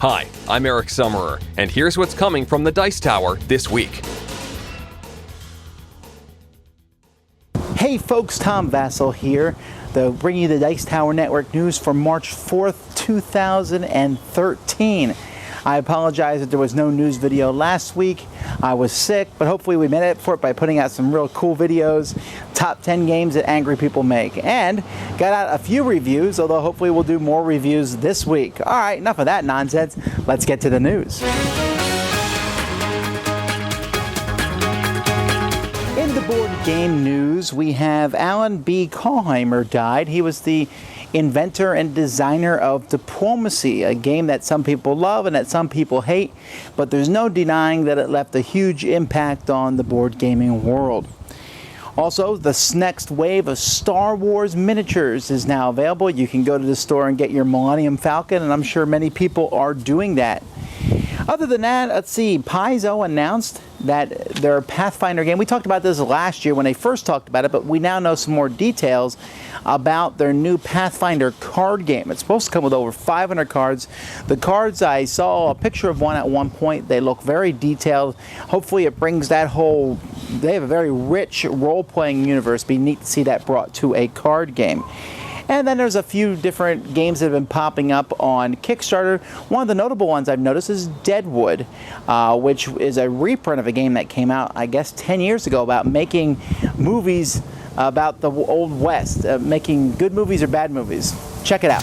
Hi, I'm Eric Summerer, and here's what's coming from the Dice Tower this week. Hey folks, Tom Vasel here, bringing you the Dice Tower Network news for March 4th, 2013. I apologize that there was no news video last week. I was sick, but hopefully we made up for it by putting out some real cool videos, top 10 games that angry people make, and got out a few reviews, although hopefully we'll do more reviews this week. All right, enough of that nonsense. Let's get to the news. In the board game news, we have Alan B. Kahlheimer died. He was the inventor and designer of Diplomacy, a game that some people love and that some people hate, but there's no denying that it left a huge impact on the board gaming world. Also, the next wave of Star Wars miniatures is now available. You can go to the store and get your Millennium Falcon, and I'm sure many people are doing that. Other than that, let's see, Paizo announced that their Pathfinder game, we talked about this last year when they first talked about it, but we now know some more details about their new Pathfinder card game. It's supposed to come with over 500 cards. The cards, I saw a picture of one at one point. They look very detailed. Hopefully it brings that whole, they have a very rich role-playing universe. It'd be neat to see that brought to a card game. And then there's a few different games that have been popping up on Kickstarter. One of the notable ones I've noticed is Deadwood, which is a reprint of a game that came out, I guess, 10 years ago about making movies about the Old West, making good movies or bad movies. Check it out.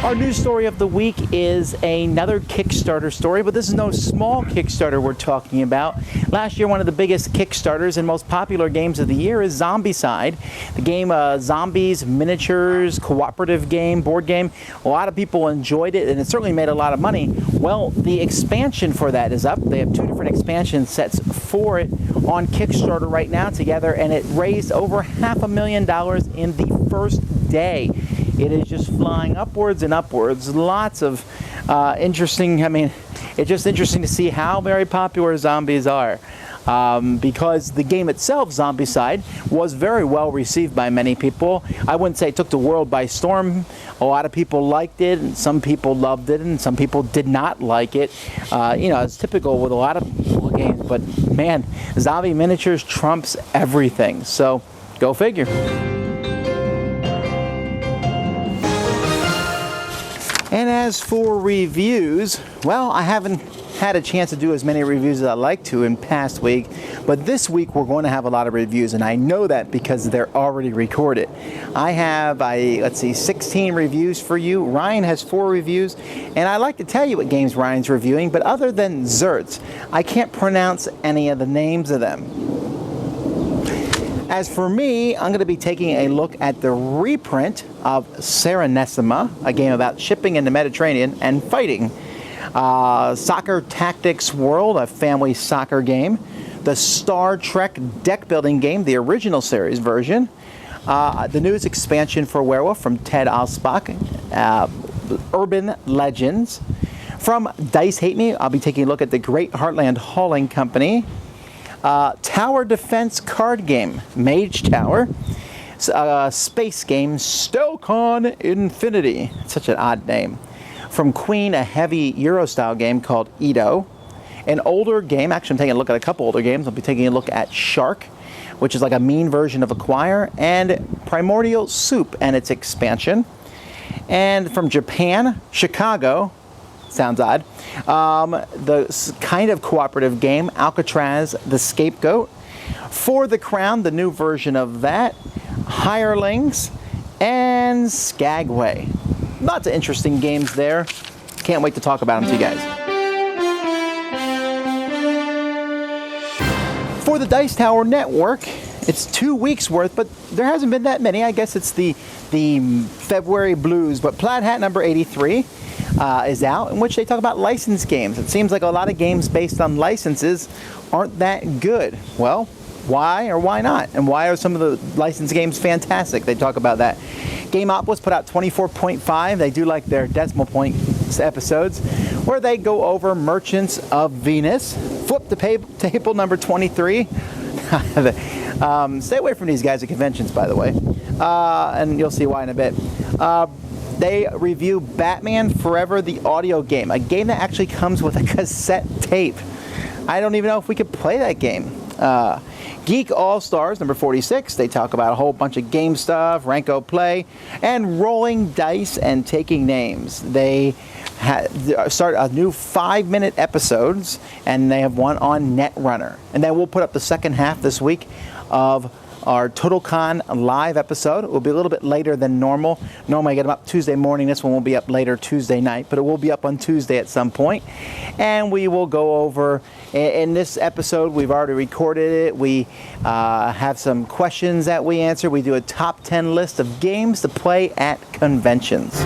Our news story of the week is another Kickstarter story, but this is no small Kickstarter we're talking about. Last year, one of the biggest Kickstarters and most popular games of the year is Zombicide. The game zombies, miniatures, cooperative game, board game. A lot of people enjoyed it, and it certainly made a lot of money. Well, the expansion for that is up. They have two different expansion sets for it on Kickstarter right now together, and it raised over $500,000 in the first day. It is just flying upwards and upwards. Lots of interesting, it's just interesting to see how very popular zombies are. Because the game itself, Zombicide, was very well received by many people. I wouldn't say it took the world by storm. A lot of people liked it, and some people loved it, and some people did not like it. It's typical with a lot of games, but man, zombie miniatures trumps everything. So, go figure. And as for reviews, well, I haven't had a chance to do as many reviews as I'd like to in past week, but this week we're going to have a lot of reviews, and I know that because they're already recorded. I have, 16 reviews for you. Ryan has 4 reviews, and I'd like to tell you what games Ryan's reviewing, but other than Zerts, I can't pronounce any of the names of them. As for me, I'm going to be taking a look at the reprint of Serenissima, a game about shipping in the Mediterranean and fighting. Soccer Tactics World, a family soccer game. The Star Trek deck building game, the original series version. The newest expansion for Werewolf from Ted Alspach, Urban Legends. From Dice Hate Me, I'll be taking a look at the Great Heartland Hauling Company. Tower Defense card game, Mage Tower. Space game, Stelcon Infinity. Such an odd name. From Queen, a heavy Euro-style game called Edo. An older game, actually I'm taking a look at a couple older games. I'll be taking a look at Shark, which is like a mean version of Acquire, and Primordial Soup and its expansion. And from Japan, Chicago, sounds odd, the kind of cooperative game, Alcatraz, the Scapegoat. For the Crown, the new version of that, Hirelings, and Skagway. Lots of interesting games there. Can't wait to talk about them to you guys. For the Dice Tower Network, it's 2 weeks worth, but there hasn't been that many. I guess it's the February blues, but Plaid Hat number 83 is out, in which they talk about licensed games. It seems like a lot of games based on licenses aren't that good. Well, why or why not? And why are some of the licensed games fantastic? They talk about that. Gameopolis put out 24.5. They do like their decimal point episodes, where they go over Merchants of Venus. Flip the table number 23. Stay away from these guys at conventions, by the way, and you'll see why in a bit. They review Batman Forever, the audio game, a game that actually comes with a cassette tape. I don't even know if we could play that game. Geek All-Stars, number 46. They talk about a whole bunch of game stuff, Ranko Play, and rolling dice and taking names. They start a new 5-minute episodes, and they have one on Netrunner. And then we'll put up the second half this week of our TotalCon live episode. It will be a little bit later than normal. Normally I get them up Tuesday morning. This one will be up later Tuesday night, but it will be up on Tuesday at some point. And we will go over, in this episode, we've already recorded it. We have some questions that we answer. We do a top 10 list of games to play at conventions.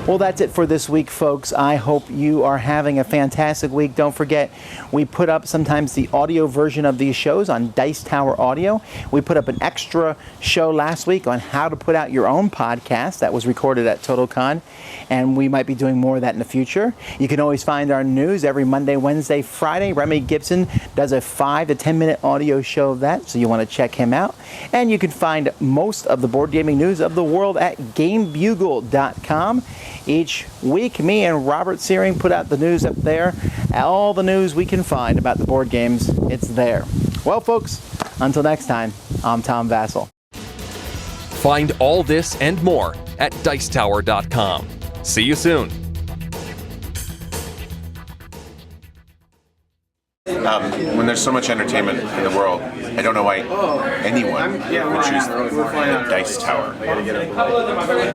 Well, that's it for this week, folks. I hope you are having a fantastic week. Don't forget, we put up sometimes the audio version of these shows on Dice Tower Audio. We put up an extra show last week on how to put out your own podcast that was recorded at TotalCon, and we might be doing more of that in the future. You can always find our news every Monday, Wednesday, Friday. Remy Gibson does a 5 to 10 minute audio show of that, so you want to check him out. And you can find most of the board gaming news of the world at GameBugle.com. Each week, me and Robert Searing put out the news up there. All the news we can find about the board games, it's there. Well, folks, until next time, I'm Tom Vasel. Find all this and more at Dicetower.com. See you soon. When there's so much entertainment in the world, I don't know why anyone would choose the Dice Tower.